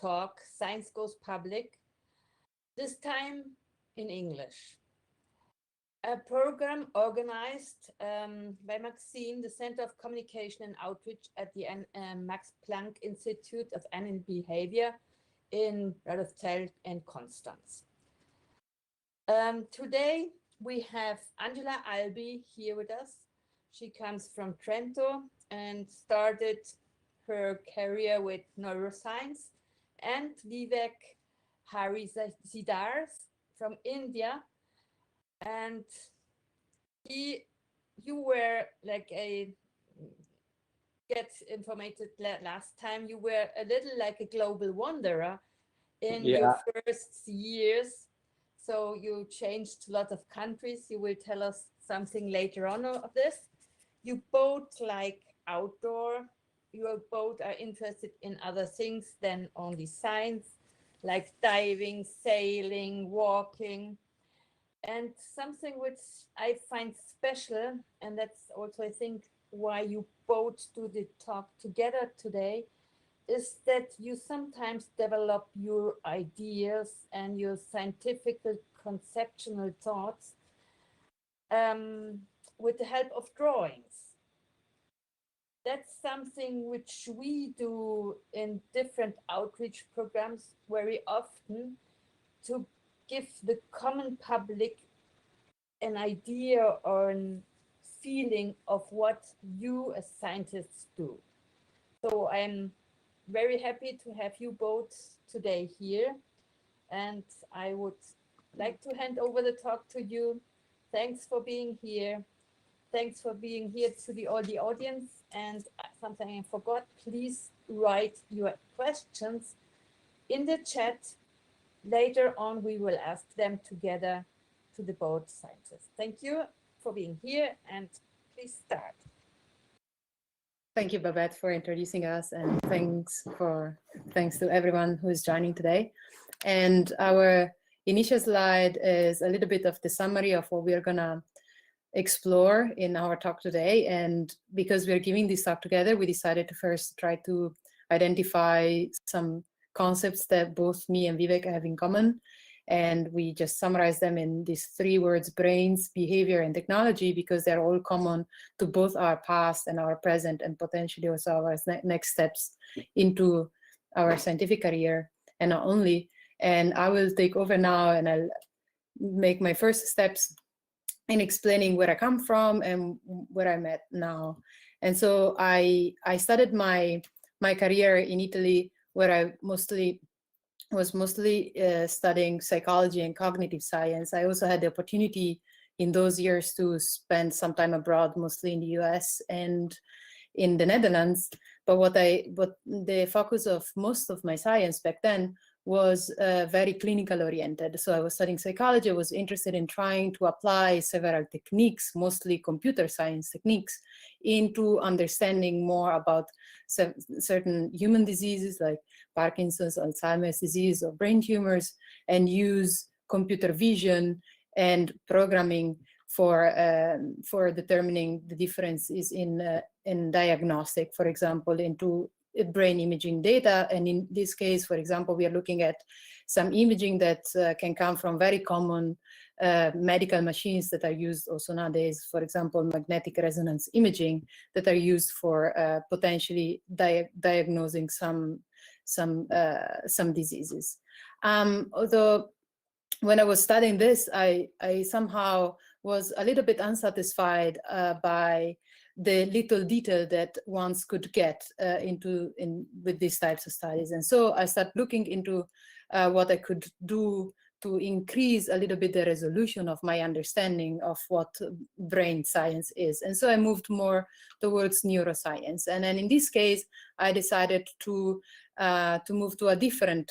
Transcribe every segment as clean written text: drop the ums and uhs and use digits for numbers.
talk, Science Goes Public, this time in English. A program organized by MaxCine, the Center of Communication and Outreach at the Max Planck Institute of Animal Behavior in Radolfzell and Konstanz. Today we have Angela Albi here with us. She comes from Trento and started her career with neuroscience, and Vivek Sridhar from India. And you were like get informated last time, you were a little like a global wanderer in your first years. So you changed a lot of countries. You will tell us something later on of this. You both like outdoor. You both are interested in other things than only science, like diving, sailing, walking. And something which I find special, and that's also, I think, why you both do the talk together today, is that you sometimes develop your ideas and your scientific conceptual thoughts with the help of drawings. That's something which we do in different outreach programs very often, to give the common public an idea or a feeling of what you as scientists do. So I'm very happy to have you both today here, and I would like to hand over the talk to you. Thanks for being here. Thanks for being here to all the audience. And something I forgot, please write your questions in the chat. Later on, we will ask them together to the both scientists. Thank you for being here, and please start. Thank you, Babette, for introducing us, and thanks to everyone who is joining today. And our initial slide is a little bit of the summary of what we are gonna explore in our talk today. And because we are giving this talk together, we decided to first try to identify some concepts that both me and Vivek have in common. And we just summarize them in these 3 words: brains, behavior, and technology, because they're all common to both our past and our present, and potentially also our next steps into our scientific career, and not only. And I will take over now, and I'll make my first steps in explaining where I come from and where I'm at now. And so I started my career in Italy, where I was mostly studying psychology and cognitive science. I also had the opportunity in those years to spend some time abroad, mostly in the US and in the Netherlands. But the focus of most of my science back then was very clinical oriented. So I was studying psychology. I was interested in trying to apply several techniques, mostly computer science techniques, into understanding more about certain human diseases like Parkinson's, Alzheimer's disease, or brain tumors, and use computer vision and programming for determining the differences in diagnostic, for example, into brain imaging data. And in this case, for example, we are looking at some imaging that can come from very common medical machines that are used also nowadays, for example, magnetic resonance imaging, that are used for potentially diagnosing some diseases. Although when I was studying this, I somehow was a little bit unsatisfied by the little detail that one could get with these types of studies. And so I started looking into what I could do to increase a little bit the resolution of my understanding of what brain science is. And so I moved more towards neuroscience. And then in this case, I decided to move to a different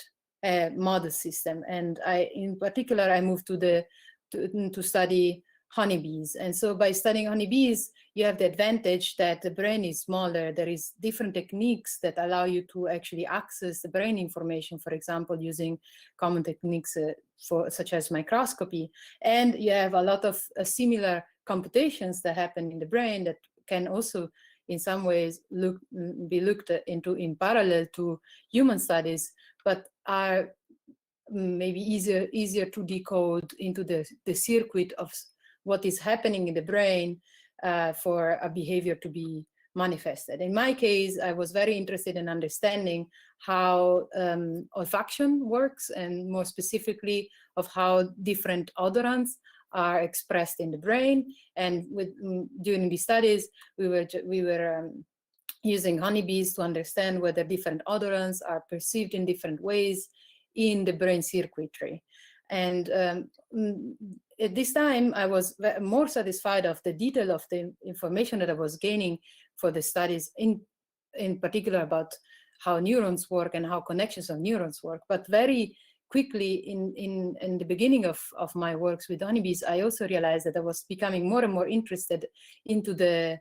model system. And in particular, I moved to study honeybees. And so by studying honeybees, you have the advantage that the brain is smaller. There is different techniques that allow you to actually access the brain information, for example, using common techniques such as microscopy. And you have a lot of similar computations that happen in the brain that can also in some ways be looked into in parallel to human studies, but are maybe easier to decode into the circuit of what is happening in the brain for a behavior to be manifested. In my case, I was very interested in understanding how olfaction works, and more specifically of how different odorants are expressed in the brain. And during the studies, we were using honeybees to understand whether different odorants are perceived in different ways in the brain circuitry. And at this time, I was more satisfied of the detail of the information that I was gaining for the studies, in particular about how neurons work and how connections of neurons work. But very quickly in the beginning of my works with honeybees, I also realized that I was becoming more and more interested into the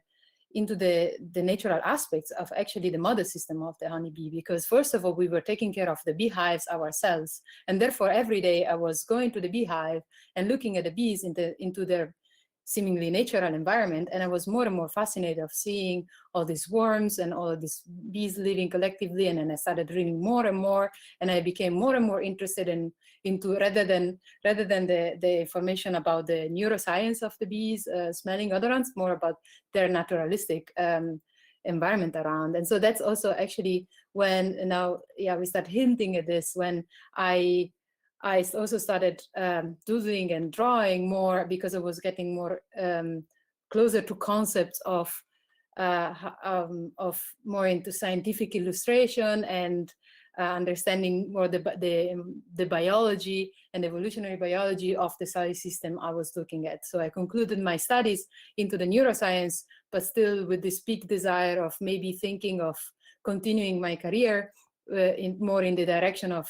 natural aspects of actually the mother system of the honeybee, because first of all, we were taking care of the beehives ourselves, and therefore every day I was going to the beehive and looking at the bees into their seemingly natural environment, and I was more and more fascinated of seeing all these worms and all of these bees living collectively. And then I started reading more and more, and I became more and more interested into rather than the information about the neuroscience of the bees smelling odorants, more about their naturalistic environment around. And so that's also actually when now, we start hinting at this, when I also started doodling and drawing more, because I was getting more closer to concepts of more into scientific illustration and understanding more the biology and evolutionary biology of the cellular system I was looking at. So I concluded my studies into the neuroscience, but still with this big desire of maybe thinking of continuing my career more in the direction of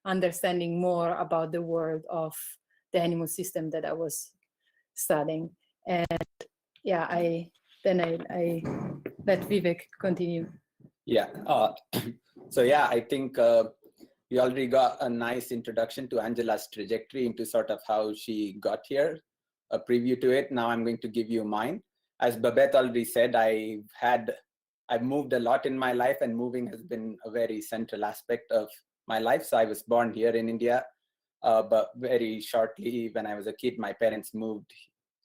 understanding more about the world of the animal system that I was studying. And I let Vivek continue. Yeah. So I think we already got a nice introduction to Angela's trajectory into sort of how she got here, a preview to it. Now I'm going to give you mine. As Babette already said, I've moved a lot in my life, and moving has been a very central aspect of my life. So I was born here in India, but very shortly when I was a kid, my parents moved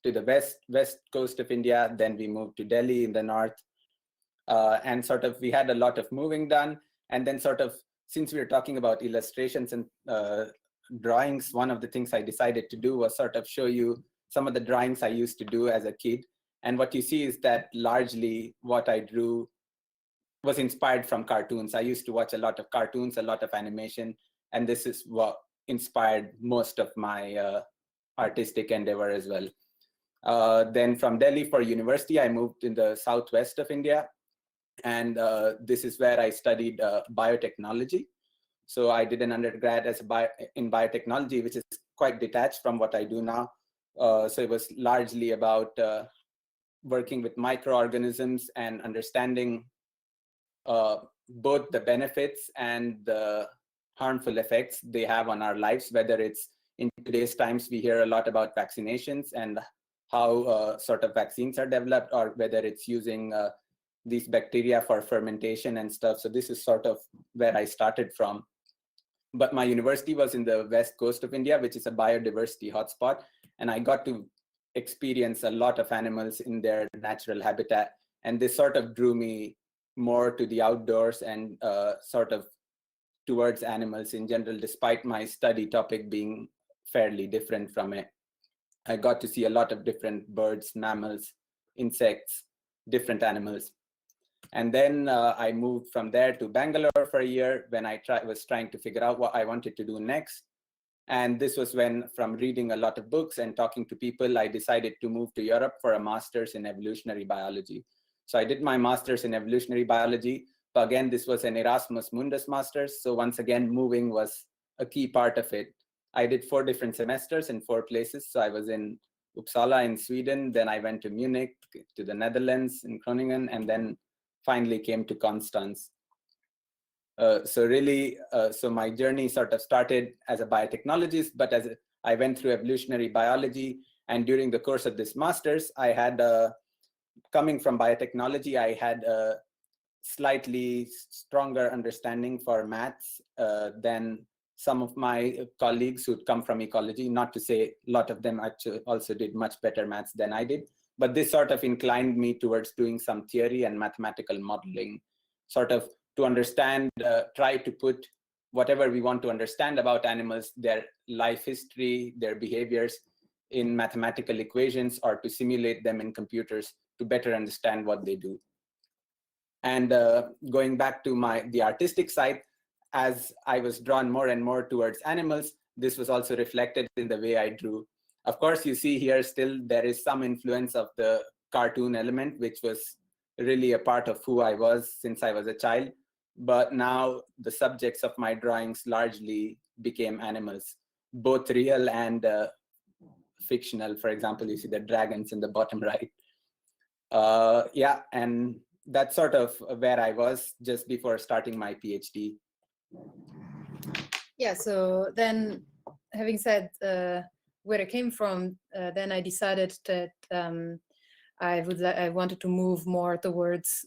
to the west coast of India. Then we moved to Delhi in the north, and sort of we had a lot of moving done. And then sort of, since we were talking about illustrations and drawings, one of the things I decided to do was sort of show you some of the drawings I used to do as a kid. And what you see is that largely what I drew was inspired from cartoons. I used to watch a lot of cartoons, a lot of animation, and this is what inspired most of my artistic endeavor as well. Then from Delhi for university, I moved in the southwest of India, and this is where I studied biotechnology. So I did an undergrad in biotechnology, which is quite detached from what I do now. So it was largely about working with microorganisms and understanding both the benefits and the harmful effects they have on our lives, whether it's in today's times, we hear a lot about vaccinations and how sort of vaccines are developed, or whether it's using these bacteria for fermentation and stuff. So this is sort of where I started from. But my university was in the west coast of India, which is a biodiversity hotspot. And I got to experience a lot of animals in their natural habitat. And this sort of drew me more to the outdoors and sort of towards animals in general, despite my study topic being fairly different from it. I got to see a lot of different birds, mammals, insects, different animals. And then I moved from there to Bangalore for a year when I was trying to figure out what I wanted to do next. And this was when, from reading a lot of books and talking to people, I decided to move to Europe for a master's in evolutionary biology. So I did my master's in evolutionary biology. But again, this was an Erasmus Mundus master's. So once again, moving was a key part of it. I did 4 different semesters in 4 places. So I was in Uppsala in Sweden, then I went to Munich, to the Netherlands in Groningen, and then finally came to Constance. So my journey sort of started as a biotechnologist, but I went through evolutionary biology. And during the course of this master's, I had, coming from biotechnology, I had slightly stronger understanding for maths than some of my colleagues who'd come from ecology. Not to say a lot of them actually also did much better maths than I did, but this sort of inclined me towards doing some theory and mathematical modeling, sort of to understand, try to put whatever we want to understand about animals, their life history, their behaviors, in mathematical equations, or to simulate them in computers to better understand what they do. And going back to the artistic side, as I was drawn more and more towards animals, this was also reflected in the way I drew. Of course, you see here still there is some influence of the cartoon element, which was really a part of who I was since I was a child. But now the subjects of my drawings largely became animals, both real and fictional. For example, you see the dragons in the bottom right. Yeah, and that's sort of where I was just before starting my PhD. Yeah, so then having said where I came from, then I decided that I wanted to move more towards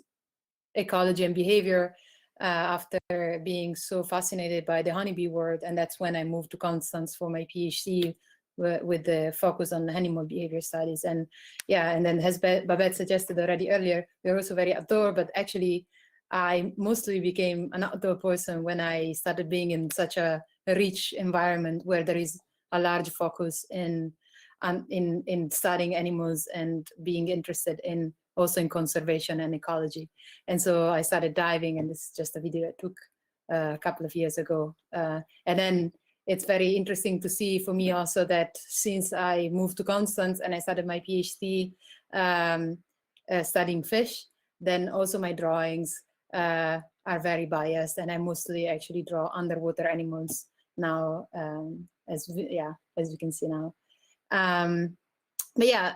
ecology and behavior after being so fascinated by the honeybee world. And that's when I moved to Constance for my PhD with the focus on animal behavior studies. And yeah, and then as Babette suggested already earlier, we're also very outdoor, but actually I mostly became an outdoor person when I started being in such a rich environment where there is a large focus in studying animals and being interested in also in conservation and ecology. And so I started diving, and this is just a video I took a couple of years ago. And then it's very interesting to see for me also that since I moved to Constance and I started my PhD studying fish, then also my drawings are very biased, and I mostly actually draw underwater animals now, as we can see now. But yeah,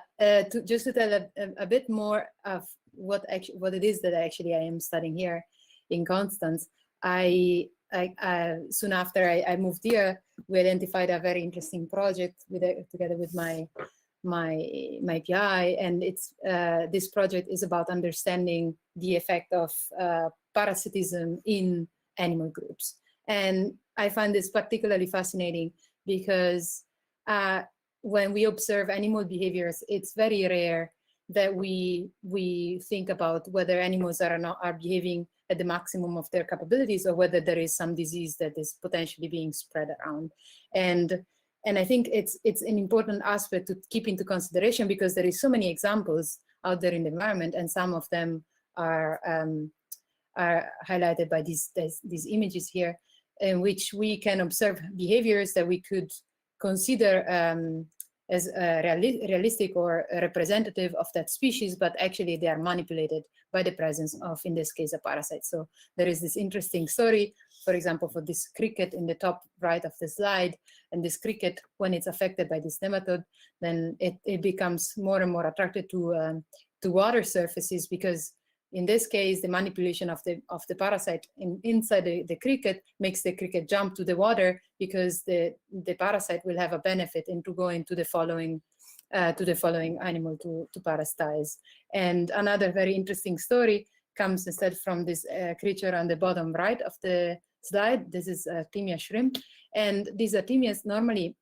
just to tell a bit more of what it is that I am studying here in Constance. Soon after I moved here, we identified a very interesting project together with my PI, and this project is about understanding the effect of parasitism in animal groups. And I find this particularly fascinating because when we observe animal behaviors, it's very rare that we think about whether animals are behaving at the maximum of their capabilities or whether there is some disease that is potentially being spread around. And I think it's an important aspect to keep into consideration because there is so many examples out there in the environment, and some of them are highlighted by these images here, in which we can observe behaviors that we could consider as realistic or representative of that species, but actually they are manipulated by the presence of, in this case, a parasite. So there is this interesting story, for example, for this cricket in the top right of the slide, and this cricket, when it's affected by this nematode, then it becomes more and more attracted to water surfaces, because in this case, the manipulation of the parasite inside the cricket makes the cricket jump to the water, because the parasite will have a benefit into going to the following animal to parasitize. And another very interesting story comes instead from this creature on the bottom right of the slide. This is Artemias shrimp, and these Artemias normally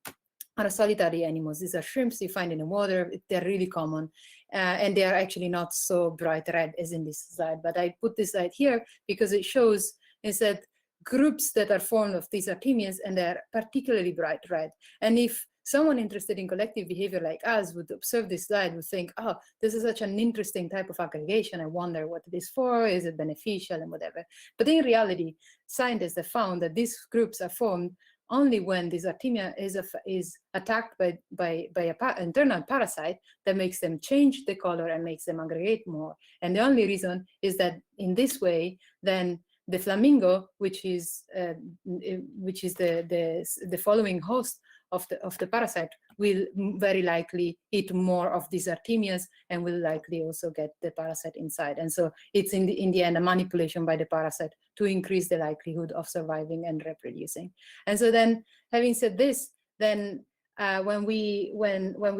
are solitary animals. These are shrimps you find in the water. They're really common, and they are actually not so bright red as in this slide. But I put this slide here because it shows instead groups that are formed of these Artemias, and they're particularly bright red. And if someone interested in collective behavior like us would observe this slide, would think, oh, this is such an interesting type of aggregation. I wonder what it is for. Is it beneficial and whatever? But in reality, scientists have found that these groups are formed only when this Artemia is attacked by an internal parasite that makes them change the color and makes them aggregate more. And the only reason is that in this way, then the flamingo, which is the following host of the parasite, will very likely eat more of these Artemias and will likely also get the parasite inside. And so it's in the end a manipulation by the parasite to increase the likelihood of surviving and reproducing. And so then, having said this, then when we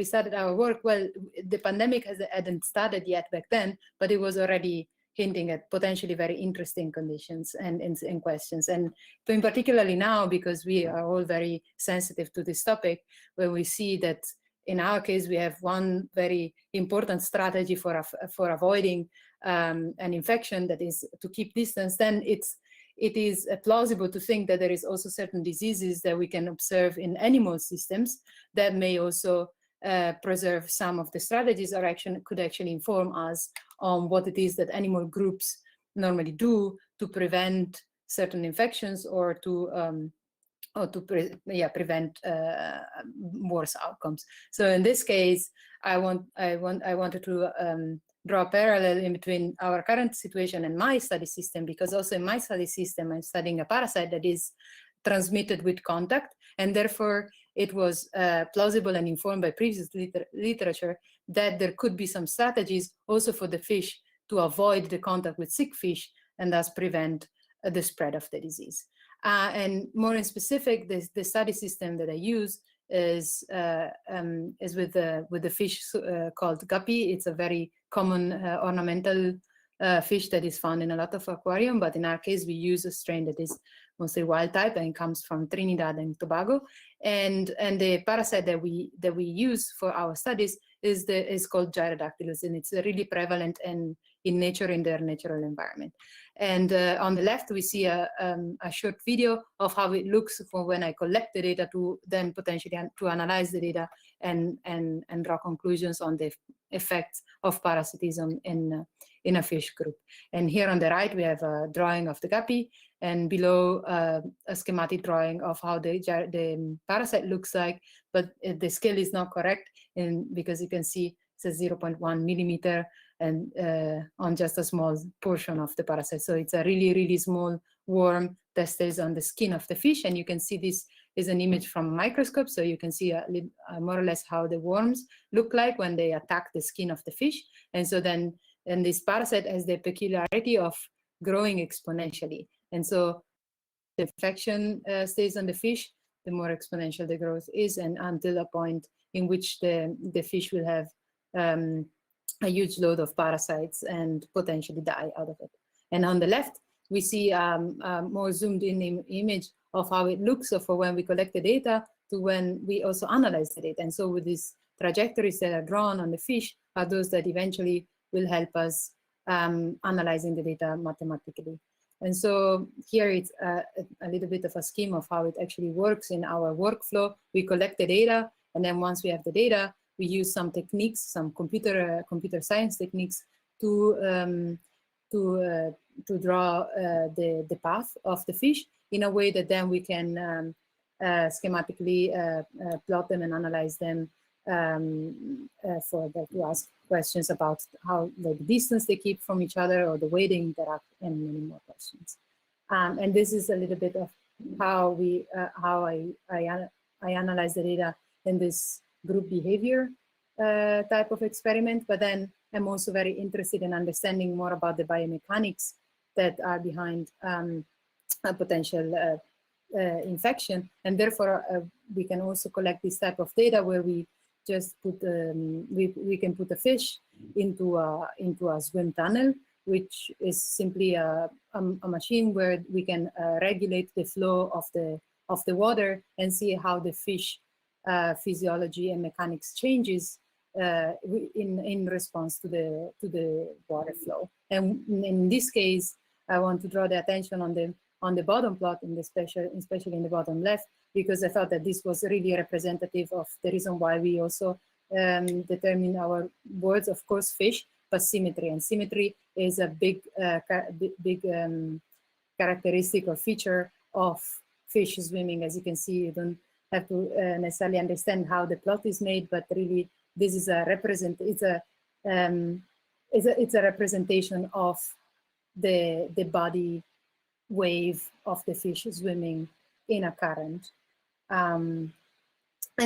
started our work, well, the pandemic hadn't started yet back then, but it was already hinting at potentially very interesting conditions and questions. And in particularly now, because we are all very sensitive to this topic, where we see that in our case, we have one very important strategy for avoiding an infection, that is to keep distance, then it is plausible to think that there is also certain diseases that we can observe in animal systems that may also preserve some of the strategies, or could actually inform us on what it is that animal groups normally do to prevent certain infections, or to prevent worse outcomes. So in this case, I wanted to draw a parallel in between our current situation and my study system, because also in my study system, I'm studying a parasite that is transmitted with contact, and therefore it was plausible and informed by previous literature that there could be some strategies also for the fish to avoid the contact with sick fish and thus prevent the spread of the disease. And more in specific, the study system that I use is with the fish called guppy. It's a very common ornamental fish that is found in a lot of aquarium, but in our case, we use a strain that is mostly wild type and comes from Trinidad and Tobago. And the parasite that we use for our studies is called Gyrodactylus, and it's really prevalent in nature, in their natural environment. And on the left, we see a short video of how it looks for when I collect the data, to then potentially to analyze the data and draw conclusions on the effects of parasitism in a fish group. And here on the right, we have a drawing of the guppy, and below a schematic drawing of how the parasite looks like, but the scale is not correct, and because you can see it says 0.1 millimeter, and on just a small portion of the parasite. So it's a really, really small worm that stays on the skin of the fish. And you can see this is an image from a microscope. So you can see more or less how the worms look like when they attack the skin of the fish. And so then this parasite has the peculiarity of growing exponentially. And so the infection stays on the fish, the more exponential the growth is, and until a point in which the fish will have a huge load of parasites and potentially die out of it. And on the left, we see a more zoomed in image of how it looks for when we collect the data to when we also analyze the data. And so with these trajectories that are drawn on the fish are those that eventually will help us analyzing the data mathematically. And so here it's a little bit of a scheme of how it actually works in our workflow. We collect the data, and then once we have the data, we use some techniques, some computer science techniques to draw the path of the fish in a way that then we can schematically plot them and analyze them to ask questions about how the distance they keep from each other or the way they interact, and many more questions. And this is a little bit of how I analyze the data in this group behavior type of experiment, but then I'm also very interested in understanding more about the biomechanics that are behind a potential infection, and therefore we can also collect this type of data where we just put we can put a fish into a swim tunnel, which is simply a machine where we can regulate the flow of the water and see how the fish physiology and mechanics changes in response to the water flow. And in this case, I want to draw the attention on the bottom plot, especially in the bottom left, because I thought that this was really representative of the reason why we also determine our words, of course, fish, but symmetry. And symmetry is a big characteristic or feature of fish swimming. As you can see, you don't have to necessarily understand how the plot is made, but really this is it's a representation of the body wave of the fish swimming in a current. And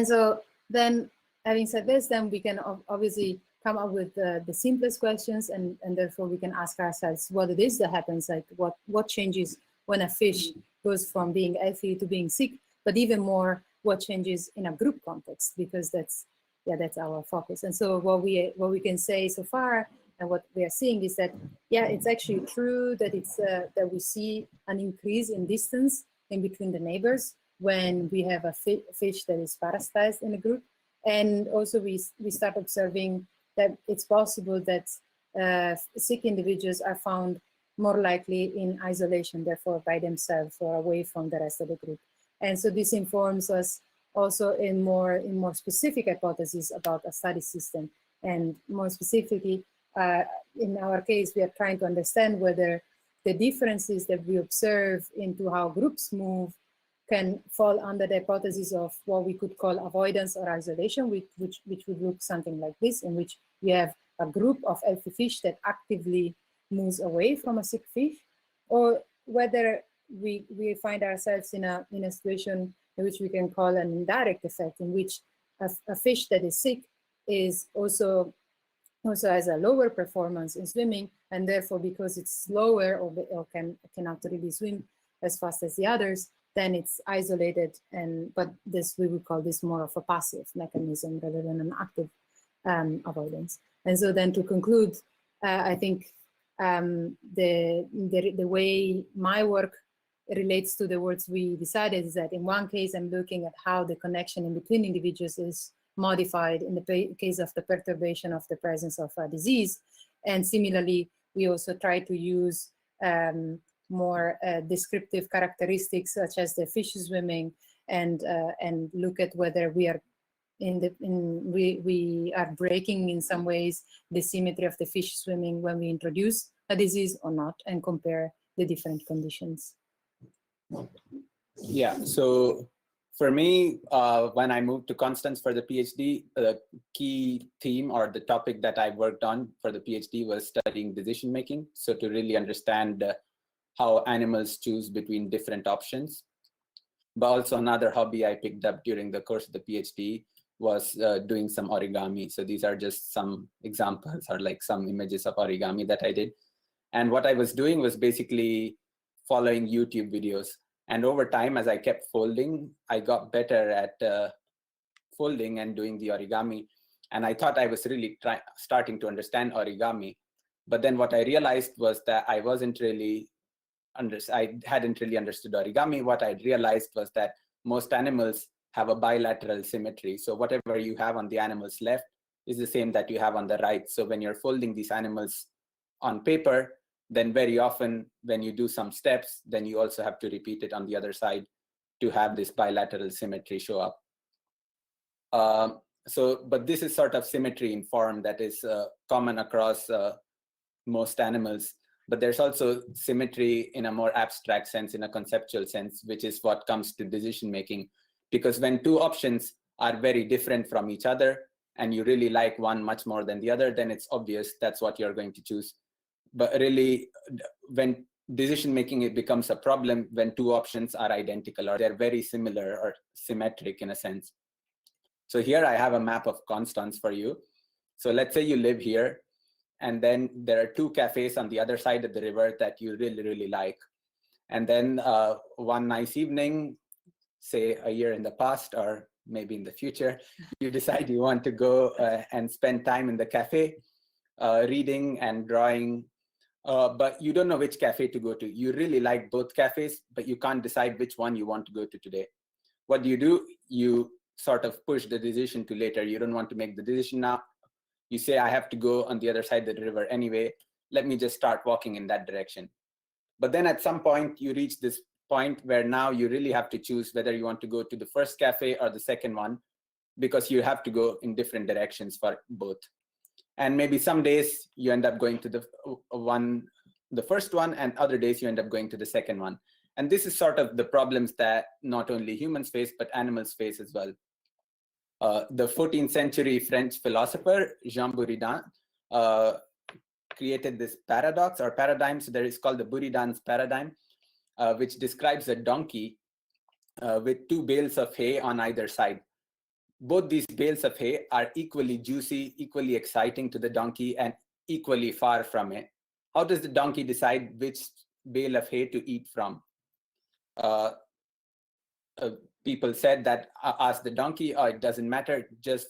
so then, having said this, then we can obviously come up with the simplest questions, and therefore we can ask ourselves what it is that happens, like what changes when a fish goes from being healthy to being sick, but even more, what changes in a group context, because that's our focus. And so what we can say so far And what we are seeing is that, yeah, it's actually true that it's that we see an increase in distance in between the neighbors when we have a fish that is parasitized in a group. And also we start observing that it's possible that sick individuals are found more likely in isolation, therefore by themselves or away from the rest of the group. And so this informs us also in more specific hypotheses about a study system. And more specifically, in our case, we are trying to understand whether the differences that we observe into how groups move can fall under the hypothesis of what we could call avoidance or isolation, which would look something like this, in which we have a group of healthy fish that actively moves away from a sick fish, or whether we find ourselves in a situation in which we can call an indirect effect, in which a fish that is sick is also has a lower performance in swimming, and therefore because it's slower or cannot really swim as fast as the others, then it's isolated. But this, we would call this more of a passive mechanism rather than an active avoidance. And so then to conclude, I think the way my work relates to the words we decided is that in one case, I'm looking at how the connection in between individuals is modified in the case of the perturbation of the presence of a disease. And similarly, we also try to use more descriptive characteristics such as the fish swimming and look at whether we are we are breaking in some ways the symmetry of the fish swimming when we introduce a disease or not, and compare the different conditions. Yeah, so for me, when I moved to Constance for the PhD, the key theme or the topic that I worked on for the PhD was studying decision making. So to really understand how animals choose between different options. But also another hobby I picked up during the course of the PhD was doing some origami. So these are just some examples or like some images of origami that I did. And what I was doing was basically following YouTube videos. And over time, as I kept folding, I got better at folding and doing the origami. And I thought I was really starting to understand origami. But then what I realized was that I hadn't really understood origami. What I realized was that most animals have a bilateral symmetry. So whatever you have on the animal's left is the same that you have on the right. So when you're folding these animals on paper, then very often when you do some steps, then you also have to repeat it on the other side to have this bilateral symmetry show up. But this is sort of symmetry in form that is common across most animals. But there's also symmetry in a more abstract sense, in a conceptual sense, which is what comes to decision making. Because when two options are very different from each other, and you really like one much more than the other, then it's obvious that's what you're going to choose. But really, when decision making, it becomes a problem when two options are identical or they're very similar or symmetric in a sense. So here I have a map of Constance for you. So let's say you live here, and then there are two cafes on the other side of the river that you really, really like. And then one nice evening, say a year in the past or maybe in the future, you decide you want to go and spend time in the cafe, reading and drawing, but you don't know which cafe to go to. You really like both cafes, but you can't decide which one you want to go to today. What do? You sort of push the decision to later. You don't want to make the decision now. You say, I have to go on the other side of the river anyway. Let me just start walking in that direction. But then at some point, you reach this point where now you really have to choose whether you want to go to the first cafe or the second one, because you have to go in different directions for both. And maybe some days you end up going to the first one, and other days you end up going to the second one. And this is sort of the problems that not only humans face, but animals face as well. The 14th century French philosopher, Jean Buridan, created this paradox or paradigm. So there is called the Buridans paradigm, which describes a donkey with two bales of hay on either side. Both these bales of hay are equally juicy, equally exciting to the donkey, and equally far from it. How does the donkey decide which bale of hay to eat from? People said that, ask the donkey, oh, it doesn't matter, just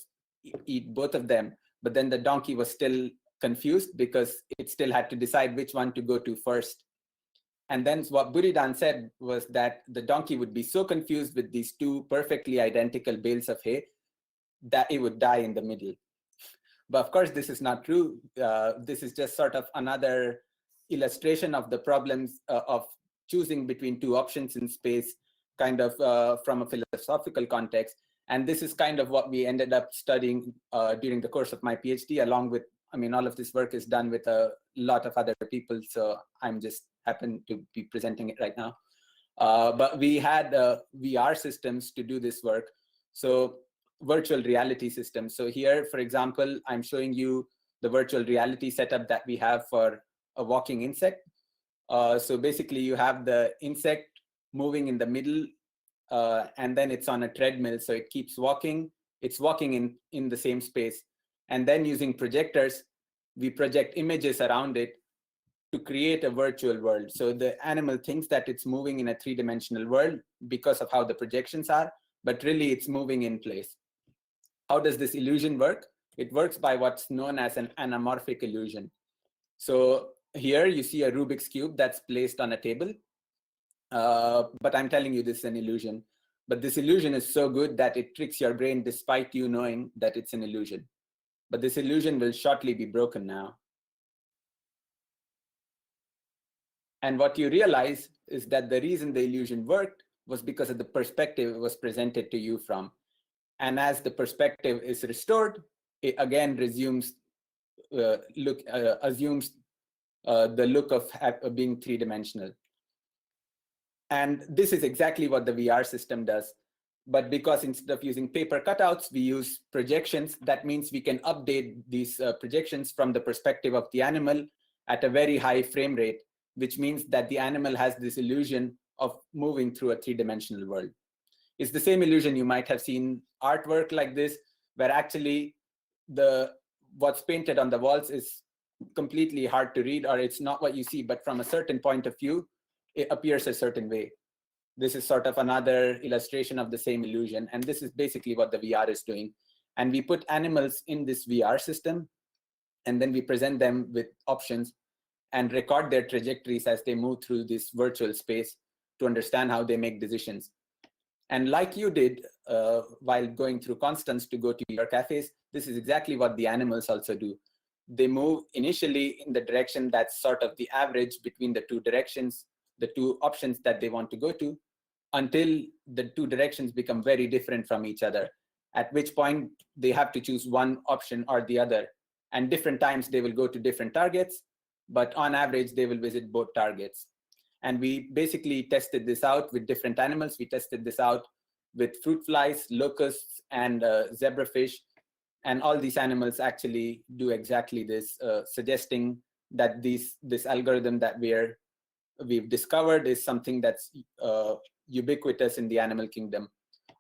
eat both of them. But then the donkey was still confused because it still had to decide which one to go to first. And then what Buridans said was that the donkey would be so confused with these two perfectly identical bales of hay that it would die in the middle. But of course, this is not true. This is just sort of another illustration of the problems of choosing between two options in space, kind of from a philosophical context. And this is kind of what we ended up studying during the course of my PhD, along with, I mean, all of this work is done with a lot of other people. So I'm just happen to be presenting it right now. But we had VR systems to do this work. So virtual reality systems. So here, for example, I'm showing you the virtual reality setup that we have for a walking insect. So basically you have the insect moving in the middle, and then it's on a treadmill. So it keeps walking. It's walking in the same space. And then using projectors, we project images around it to create a virtual world. So the animal thinks that it's moving in a three-dimensional world because of how the projections are, but really it's moving in place. How does this illusion work? It works by what's known as an anamorphic illusion. So here you see a Rubik's Cube that's placed on a table, but I'm telling you this is an illusion. But this illusion is so good that it tricks your brain despite you knowing that it's an illusion. But this illusion will shortly be broken now. And what you realize is that the reason the illusion worked was because of the perspective it was presented to you from. And as the perspective is restored, it again resumes assumes the look of being three-dimensional. And this is exactly what the VR system does. But because instead of using paper cutouts, we use projections, that means we can update these projections from the perspective of the animal at a very high frame rate, which means that the animal has this illusion of moving through a three-dimensional world. It's the same illusion you might have seen artwork like this, where actually what's painted on the walls is completely hard to read, or it's not what you see, but from a certain point of view, it appears a certain way. This is sort of another illustration of the same illusion. And this is basically what the VR is doing. And we put animals in this VR system, and then we present them with options and record their trajectories as they move through this virtual space to understand how they make decisions. And like you did while going through Constance to go to your cafes, this is exactly what the animals also do. They move initially in the direction that's sort of the average between the two directions, the two options that they want to go to, until the two directions become very different from each other, at which point they have to choose one option or the other. And different times they will go to different targets, but on average, they will visit both targets. And we basically tested this out with different animals. We tested this out with fruit flies, locusts, and zebrafish. And all these animals actually do exactly this, suggesting that this algorithm that we've discovered is something that's ubiquitous in the animal kingdom.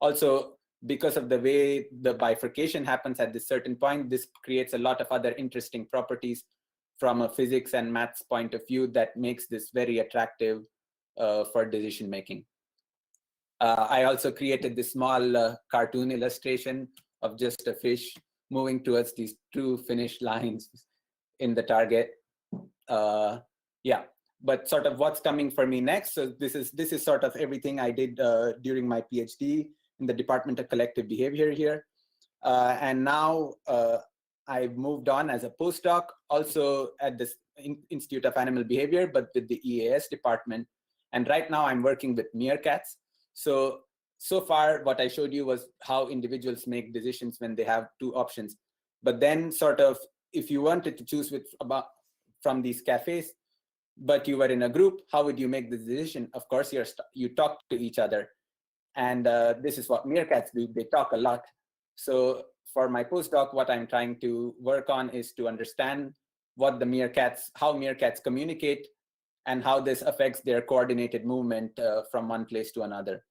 Also, because of the way the bifurcation happens at this certain point, this creates a lot of other interesting properties from a physics and maths point of view that makes this very attractive for decision making. I also created this small cartoon illustration of just a fish moving towards these two finished lines in the target. Yeah, but sort of what's coming for me next. So this is sort of everything I did during my PhD in the Department of Collective Behavior here. And now I've moved on as a postdoc, also at this Institute of Animal Behavior, but with the EAS department. And right now I'm working with meerkats. So far what I showed you was how individuals make decisions when they have two options. But then sort of, if you wanted to choose from these cafes, but you were in a group, how would you make the decision? Of course, you talk to each other. And this is what meerkats do. They talk a lot. So for my postdoc, what I'm trying to work on is to understand how meerkats communicate and how this affects their coordinated movement from one place to another.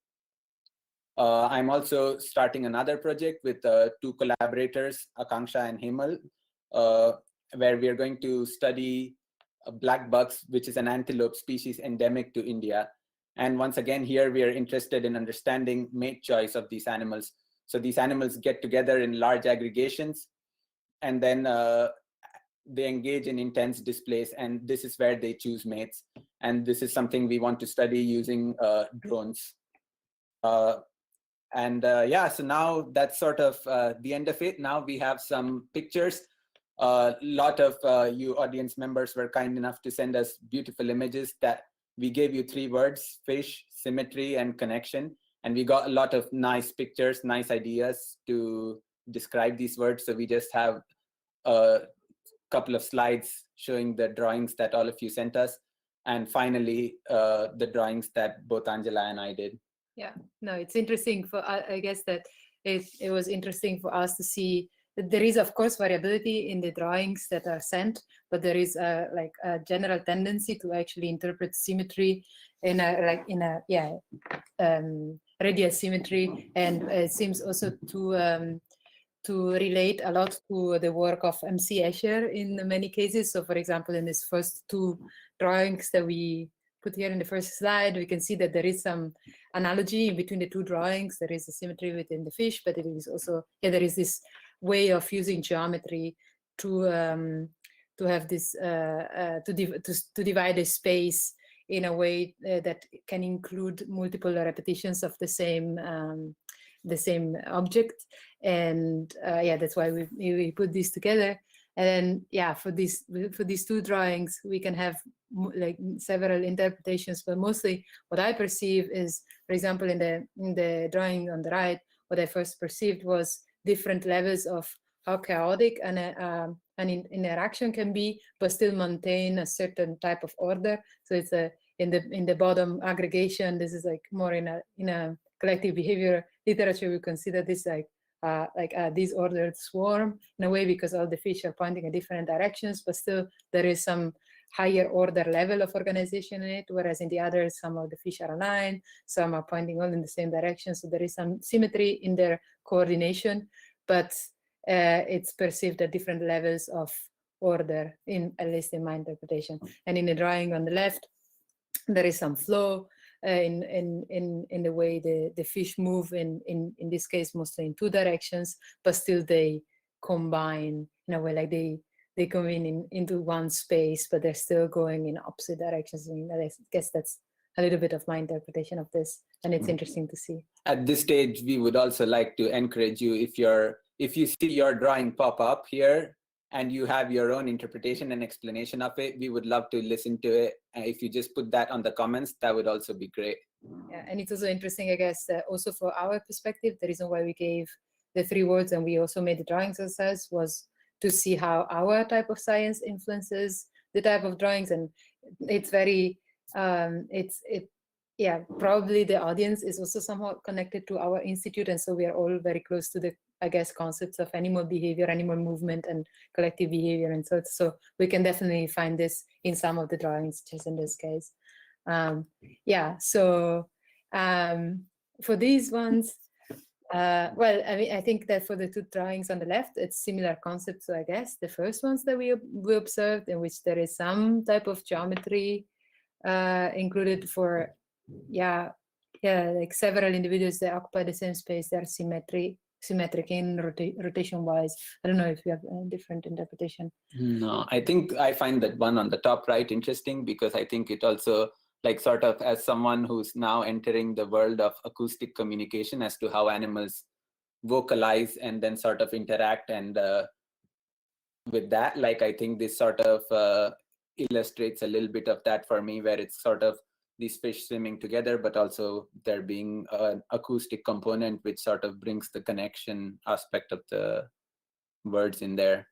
I'm also starting another project with two collaborators, Akanksha and Hemal, where we are going to study black bucks, which is an antelope species endemic to India. And once again, here we are interested in understanding mate choice of these animals. So these animals get together in large aggregations, and then they engage in intense displays, and this is where they choose mates. And this is something we want to study using drones. Yeah, so now that's sort of the end of it. Now we have some pictures. A lot of you audience members were kind enough to send us beautiful images that we gave you 3 words: fish, symmetry, and connection. And we got a lot of nice pictures, nice ideas to describe these words. So we just have a couple of slides showing the drawings that all of you sent us. And finally, the drawings that both Angela and I did. Yeah, no, it's interesting for, I guess that it was interesting for us to see that there is, of course, variability in the drawings that are sent, but there is like a general tendency to actually interpret symmetry in a radial symmetry, and it seems also to relate a lot to the work of MC Escher in many cases. So, for example, in these first 2 drawings that we put here in the first slide, we can see that there is some analogy between the 2 drawings. There is a symmetry within the fish, but it is also, there is this way of using geometry to have this to divide a space in a way that can include multiple repetitions of the same object. And yeah, that's why we put this together. And then, yeah, for these 2 drawings, we can have like several interpretations, but mostly what I perceive is, for example, in the drawing on the right, what I first perceived was different levels of how chaotic an interaction can be, but still maintain a certain type of order. So it's in the bottom aggregation. This is like more in a collective behavior literature. We consider this like a disordered swarm in a way, because all the fish are pointing in different directions, but still there is some higher order level of organization in it, whereas in the others, some of the fish are aligned, some are pointing all in the same direction. So there is some symmetry in their coordination, but it's perceived at different levels of order, at least in my interpretation. And in the drawing on the left, there is some flow in the way the fish move, in this case mostly in 2 directions, but still they combine in a way, like they come into one space, but they're still going in opposite directions. I mean, I guess that's a little bit of my interpretation of this, and it's interesting to see. At this stage, we would also like to encourage you, if you see your drawing pop up here and you have your own interpretation and explanation of it, we would love to listen to it. And if you just put that on the comments, that would also be great. Yeah, and it's also interesting, I guess, that also for our perspective, the reason why we gave the 3 words and we also made the drawings ourselves was to see how our type of science influences the type of drawings. And it's very, yeah, probably the audience is also somehow connected to our institute. And so we are all very close to the, I guess, concepts of animal behavior, animal movement, and collective behavior. And so we can definitely find this in some of the drawings, just in this case. Yeah, so for these ones, well, I mean, I think that for the 2 drawings on the left, it's similar concepts. So I guess the first ones that we observed, in which there is some type of geometry included for, like several individuals that occupy the same space. They're symmetric in rotation-wise. I don't know if you have a different interpretation. No, I think I find that one on the top right interesting, because I think it also, like, sort of, as someone who's now entering the world of acoustic communication, as to how animals vocalize and then sort of interact, and with that, like, I think this sort of illustrates a little bit of that for me, where it's sort of these fish swimming together, but also there being an acoustic component which sort of brings the connection aspect of the words in there.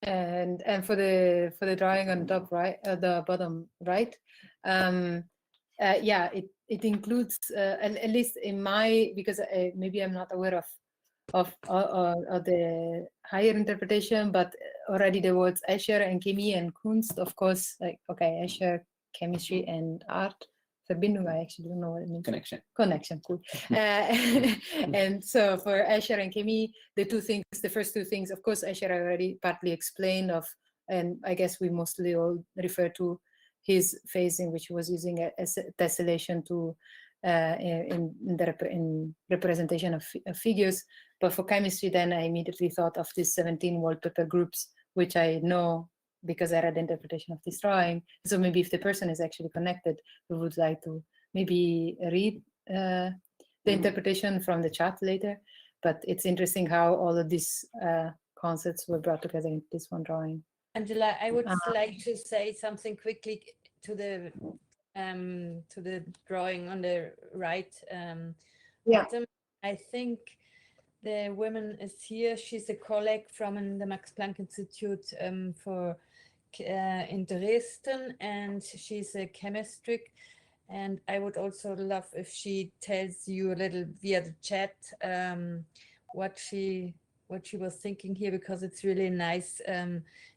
And for the drawing on the top right, the bottom right, yeah, it includes at least in my, because maybe I'm not aware of the higher interpretation, but already the words Escher and Chemie and Kunst, of course, like, okay, Escher, chemistry and art. Verbindung, I actually don't know what it means. Connection, cool. And so for Escher and Chemie, the first two things, of course, Escher I already partly explained of, and I guess we mostly all refer to his phasing, which was using a tessellation to in representation of figures. But for chemistry, then I immediately thought of these 17 wallpaper groups, which I know because I read the interpretation of this drawing. So maybe if the person is actually connected, we would like to maybe read the interpretation from the chat later. But it's interesting how all of these concepts were brought together in this one drawing. Angela, I would like to say something quickly to the drawing on the right bottom. I think the woman is here. She's a colleague from the Max Planck Institute in Dresden, and she's a chemistry. And I would also love if she tells you a little via the chat what she was thinking here, because it's really nice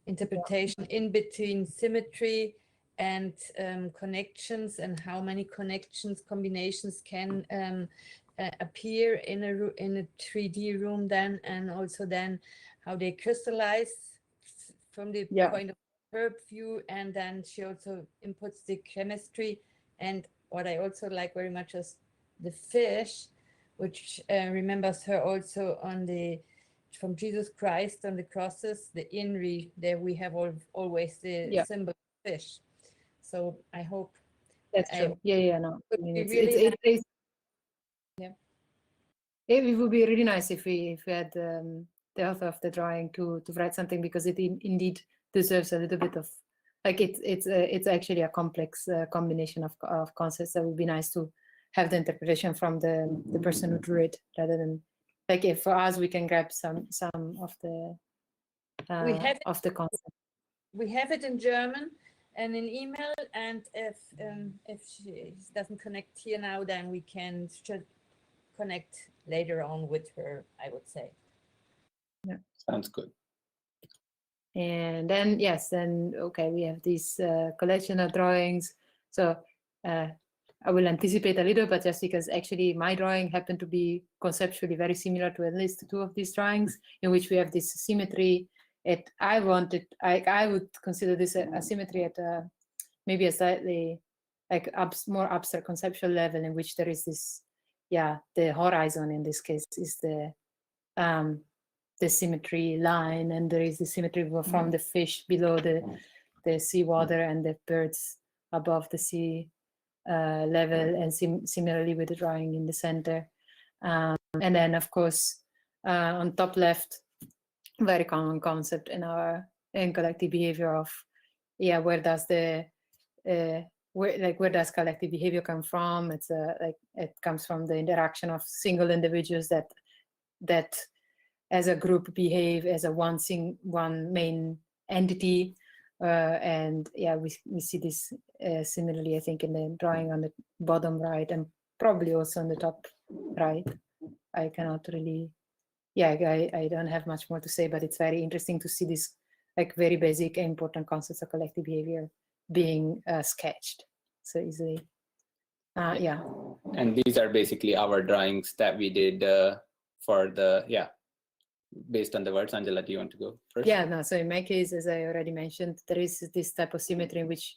interpretation in between symmetry and connections, and how many connections combinations can appear in a 3D room then, and also then how they crystallize from the point of her view. And then she also inputs the chemistry. And what I also like very much is the fish, which remembers her also from Jesus Christ on the crosses, the INRI, there we have always the symbol of fish. So I hope that's true. No. I mean, it would be really nice if we had the author of the drawing to write something, because it indeed deserves a little bit of, like, it's actually a complex combination of concepts. That would be nice to have the interpretation from the person who drew it, rather than, like, if for us we can grab some of the concept. We have it in German and in email, and if she doesn't connect here now, then we can connect later on with her, I would say. Yeah, sounds good. And then okay, we have this collection of drawings. So I will anticipate a little, but just because actually my drawing happened to be conceptually very similar to at least two of these drawings, in which we have this symmetry. I would consider this a symmetry at maybe a slightly more abstract conceptual level, in which there is this, the horizon in this case is the symmetry line, and there is the symmetry from the fish below the seawater and the birds above the sea level, and similarly with the drawing in the center. And then, of course, on top left, very common concept in collective behavior of, where does where does collective behavior come from? It's it comes from the interaction of single individuals that as a group behave as a one main entity, and we see this similarly, I think, in the drawing on the bottom right, and probably also on the top right. I cannot really, I don't have much more to say, but it's very interesting to see this very basic and important concepts of collective behavior being sketched so easily. And these are basically our drawings that we did for the based on the words. Angela, do you want to go first? So in my case, as I already mentioned, there is this type of symmetry in which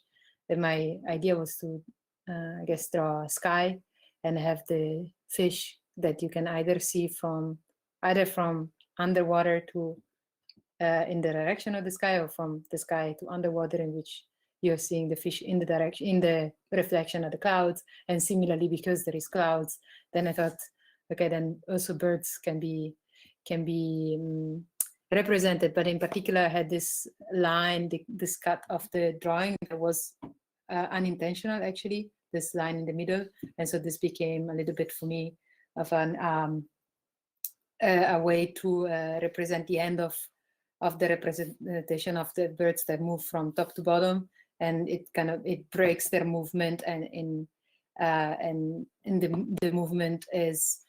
my idea was to I guess draw a sky and have the fish that you can either see from underwater to in the direction of the sky, or from the sky to underwater, in which you're seeing the fish in the reflection of the clouds. And similarly, because there is clouds, then I thought, okay, then also birds can be represented. But in particular, I had this line, this cut of the drawing that was unintentional, actually, this line in the middle. And so this became a little bit for me of a way to represent the end of the representation of the birds that move from top to bottom, and it breaks their movement, and the movement is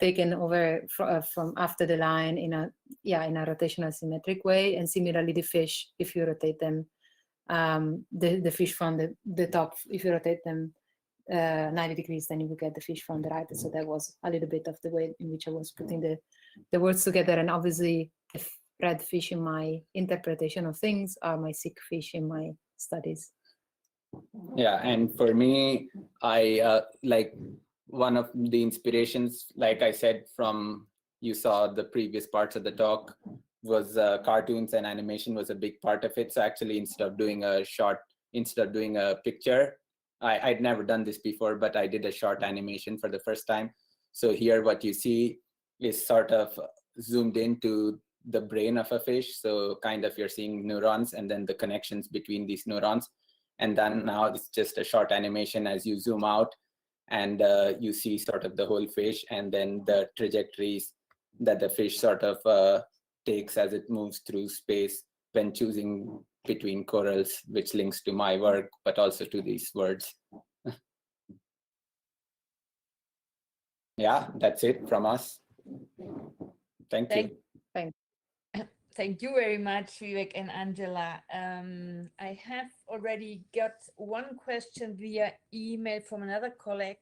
taken over from after the line in a rotational symmetric way. And similarly, the fish, if you rotate them, the fish from the top, if you rotate them 90 degrees, then you will get the fish from the right. So that was a little bit of the way in which I was putting the words together. And obviously, the red fish in my interpretation of things are my sick fish in my studies. And for me, I one of the inspirations, like I said, from you saw the previous parts of the talk, was cartoons and animation was a big part of it. So actually, instead of doing a picture, I'd never done this before, but I did a short animation for the first time. So here what you see is sort of zoomed into the brain of a fish. So kind of you're seeing neurons and then the connections between these neurons. And then now it's just a short animation as you zoom out and you see sort of the whole fish and then the trajectories that the fish sort of takes as it moves through space when choosing between corals, which links to my work, but also to these words. Yeah, that's it from us. Thank you. Thank you very much, Vivek and Angela. I have already got one question via email from another colleague,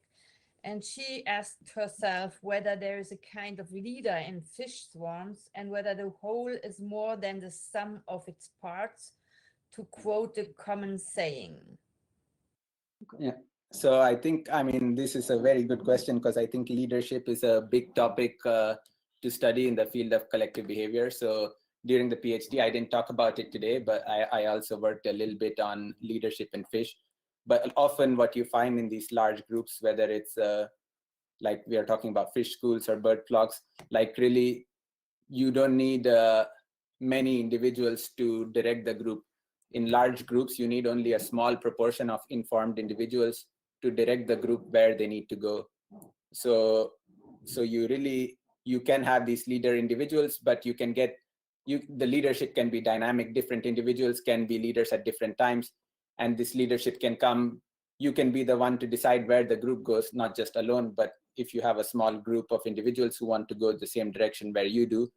and she asked herself whether there is a kind of leader in fish swarms and whether the whole is more than the sum of its parts, to quote the common saying. Yeah. So I think, I mean, this is a very good question because I think leadership is a big topic to study in the field of collective behavior. So during the PhD, I didn't talk about it today, but I also worked a little bit on leadership in fish. But often what you find in these large groups, whether it's like we are talking about fish schools or bird flocks, like really, you don't need many individuals to direct the group. In large groups, you need only a small proportion of informed individuals to direct the group where they need to go. So you can have these leader individuals, but you can get, the leadership can be dynamic. Different individuals can be leaders at different times. And this leadership can come, you can be the one to decide where the group goes, not just alone, but if you have a small group of individuals who want to go the same direction where you do,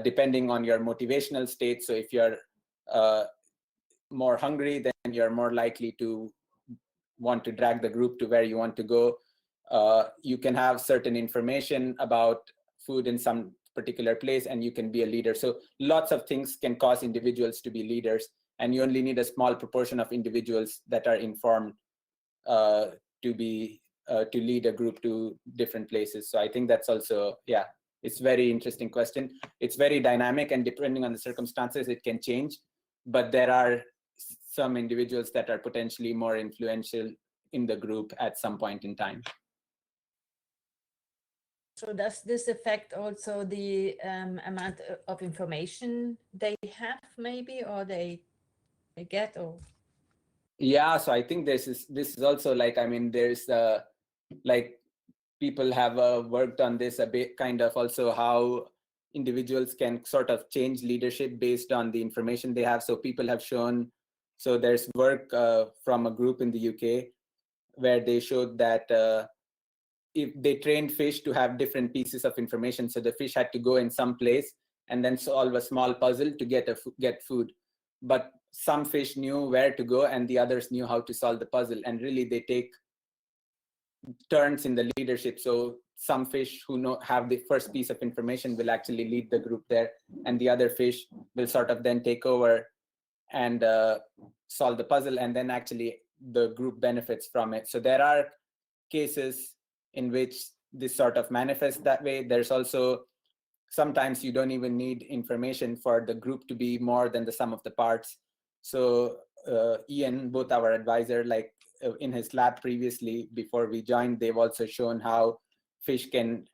depending on your motivational state. So if you're more hungry, then you're more likely to want to drag the group to where you want to go. You can have certain information about food in some particular place and you can be a leader. So lots of things can cause individuals to be leaders, and you only need a small proportion of individuals that are informed to lead a group to different places. So I think that's also, yeah, it's very interesting question. It's very dynamic, and depending on the circumstances, it can change. But there are some individuals that are potentially more influential in the group at some point in time. So does this affect also the amount of information they have, maybe, or they get, or? Yeah, so I think this is also like, I mean, there's like people have worked on this a bit, kind of also how individuals can sort of change leadership based on the information they have. So people have shown, so there's work from a group in the UK where they showed that if they trained fish to have different pieces of information, so the fish had to go in some place and then solve a small puzzle to get food. But some fish knew where to go and the others knew how to solve the puzzle. And really they take turns in the leadership. So some fish who have the first piece of information will actually lead the group there, and the other fish will sort of then take over and solve the puzzle, and then actually the group benefits from it. So there are cases in which this sort of manifests that way. There's also sometimes you don't even need information for the group to be more than the sum of the parts. So Ian, both our advisor, like in his lab previously before we joined, they've also shown how fish can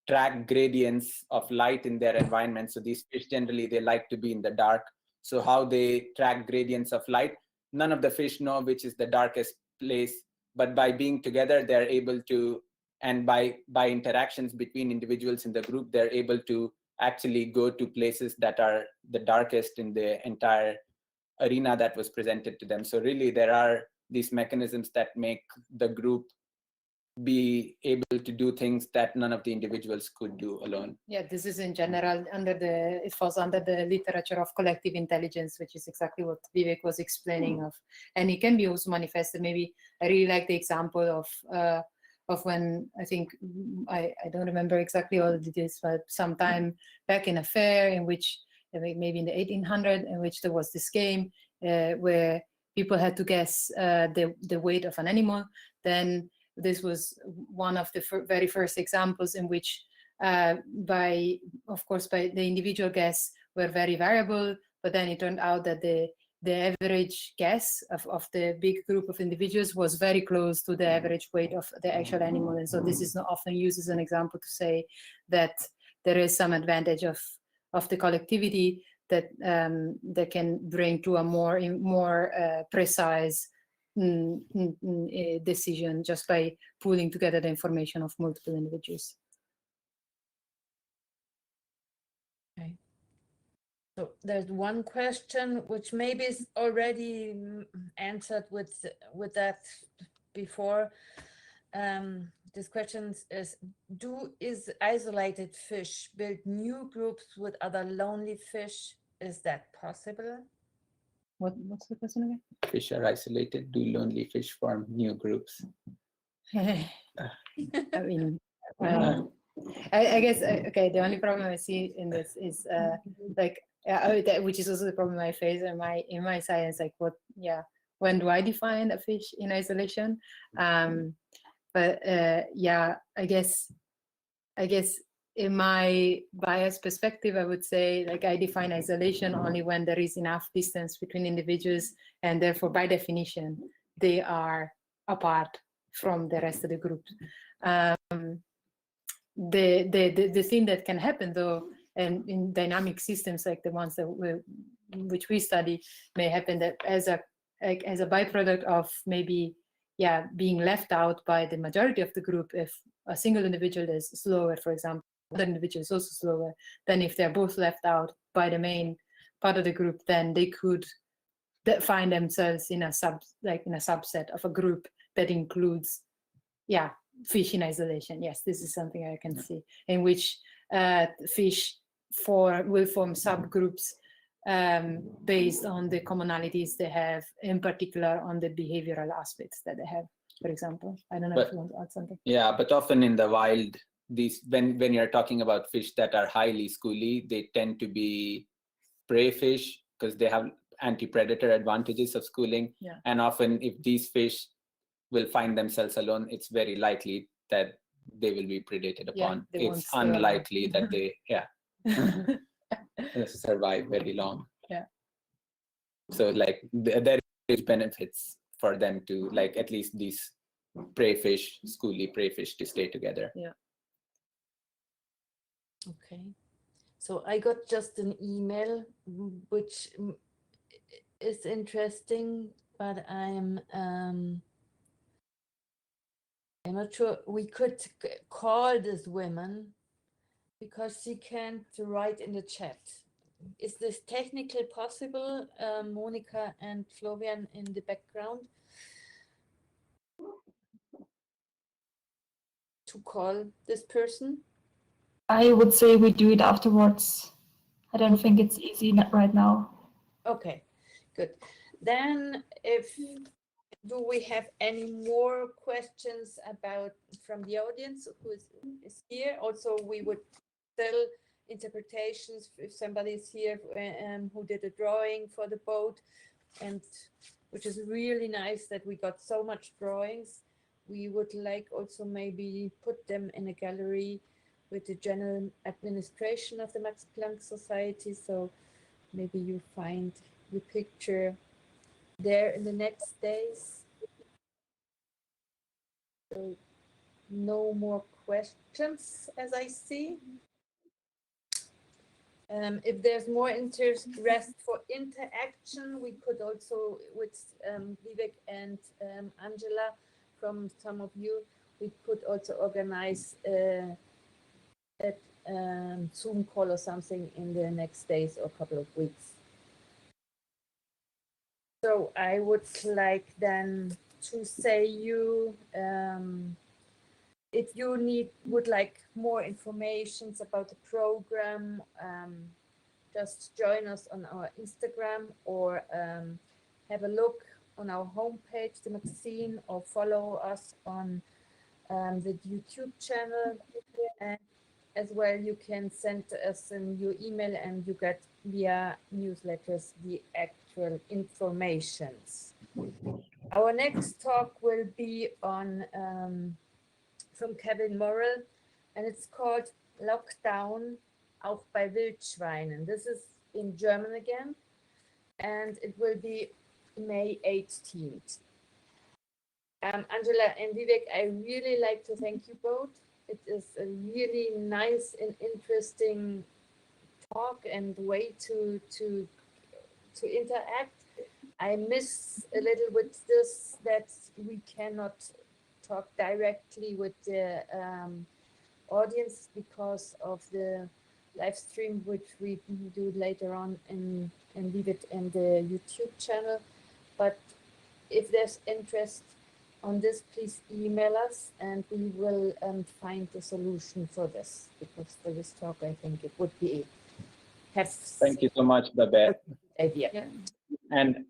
track gradients of light in their environment. So these fish generally, they like to be in the dark. So how they track gradients of light, none of the fish know which is the darkest place, but by being together, they're able to, and by interactions between individuals in the group, they're able to actually go to places that are the darkest in the entire arena that was presented to them. So really there are these mechanisms that make the group be able to do things that none of the individuals could do alone. Yeah, this is in general it falls under the literature of collective intelligence, which is exactly what Vivek was explaining of. And it can be also manifested. Maybe I really like the example of when, I think, I don't remember exactly all the details, but sometime back in a fair in which, maybe in the 1800s, in which there was this game where people had to guess the weight of an animal. Then this was one of the very first examples in which of course, by the individual guess were very variable, but then it turned out that the average guess of the big group of individuals was very close to the average weight of the actual animal. And so this is not often used as an example to say that there is some advantage of the collectivity that that can bring to a more precise decision just by pooling together the information of multiple individuals. Okay. So there's one question which maybe is already answered with that before. This question is isolated fish build new groups with other lonely fish? Is that possible? What's the question again? Fish are isolated. Do lonely fish form new groups? I mean, I guess, okay, the only problem I see in this is like, which is also the problem I face in my science, like when do I define a fish in isolation? But yeah, I guess in my biased perspective, I would say like I define isolation only when there is enough distance between individuals, and therefore by definition, they are apart from the rest of the group. The thing that can happen though, and in dynamic systems like the ones that which we study, may happen that as a byproduct of maybe being left out by the majority of the group, if a single individual is slower, for example, another individual is also slower, then if they're both left out by the main part of the group, then they could find themselves in a subset of a group that includes fish in isolation. Yes, this is something I can see, in which fish will form subgroups based on the commonalities they have, in particular on the behavioral aspects that they have, for example. I don't know if you want to add something. Yeah, but often in the wild, these when you're talking about fish that are highly schooly, they tend to be prey fish because they have anti-predator advantages of schooling. Yeah. And often if these fish will find themselves alone, it's very likely that they will be predated upon. It's unlikely that they survive very long. Yeah. So like there is benefits for them to, like, at least these prey fish, schooly prey fish, to stay together. Yeah. Okay. So I got just an email which is interesting, but I'm not sure we could call this woman because she can't write in the chat. Is this technically possible, Monica and Florian in the background, to call this person? I would say we do it afterwards. I don't think it's easy right now. Okay, good. Then do we have any more questions from the audience who is here? Also, we would sell interpretations if somebody is here who did a drawing for the boat, and which is really nice that we got so much drawings. We would like also maybe put them in a gallery with the general administration of the Max Planck Society. So maybe you find the picture there in the next days. So no more questions as I see. If there's more interest for interaction, we could also, with Vivek and Angela, from some of you, we could also organize a Zoom call or something in the next days or couple of weeks. So I would like then to say you, if you would like more information about the program, just join us on our Instagram or have a look on our homepage, the MaxCine, or follow us on the YouTube channel. And as well, you can send us your email and you get via newsletters the actual informations. Our next talk will be on from Kevin Morrell, and it's called Lockdown auch bei Wildschweinen. This is in German again, and it will be May 18th. Angela and Vivek, I really like to thank you both. It is a really nice and interesting talk and way to interact. I miss a little with this that we cannot talk directly with the audience because of the live stream, which we do later on and leave it in the YouTube channel. But if there's interest on this, please email us and we will find the solution for this, because for this talk, I think it would be Thank you so much, Babette. idea. Yeah. And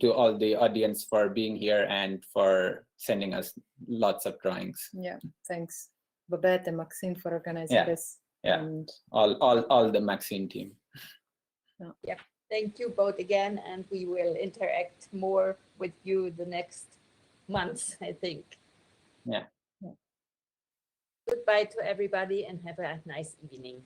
to all the audience for being here and for sending us lots of drawings. Yeah, thanks, Babette and MaxCine, for organizing Yeah, this. yeah. And All the MaxCine team. Thank you both again, and we will interact more with you the next months, I think. Yeah. Goodbye to everybody and have a nice evening.